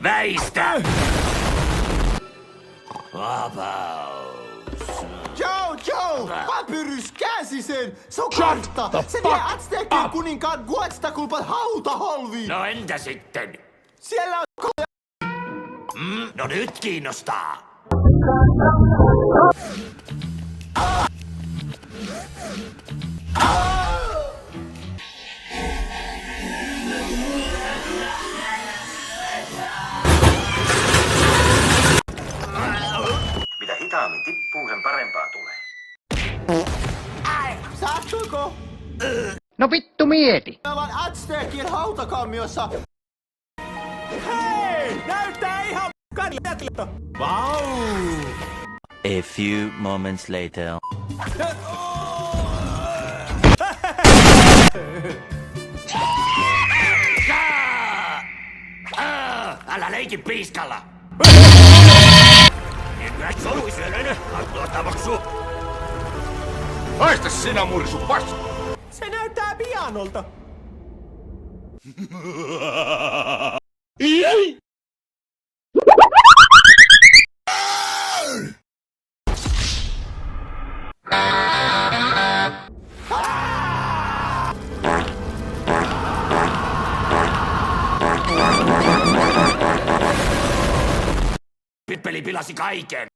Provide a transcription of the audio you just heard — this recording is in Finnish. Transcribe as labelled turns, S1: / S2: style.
S1: Väistä! Vapaus.
S2: Joe! Papyrus käänsi sen! Se on kartta! Se vie Aztekien kuninkaan Guaztaculpan hautaholviin!
S1: No entä sitten?
S2: Siellä on
S1: No nyt kiinnostaa.
S3: Mitä hitaammin tippuu, sen parempaa tulee.
S2: Sattuiko?
S4: No vittu mieti!
S2: Me ollaan Aztekien hautakammiossa! Hei! Näyttää ihan k***alta! Vau!
S5: A few moments later.
S1: Älä leiki piiskalla! Nyt soluisellinen, tavaksuu!
S6: Haista sinä mursu paska!
S2: Se näyttää pianolta!
S1: Peli pilasi kaiken!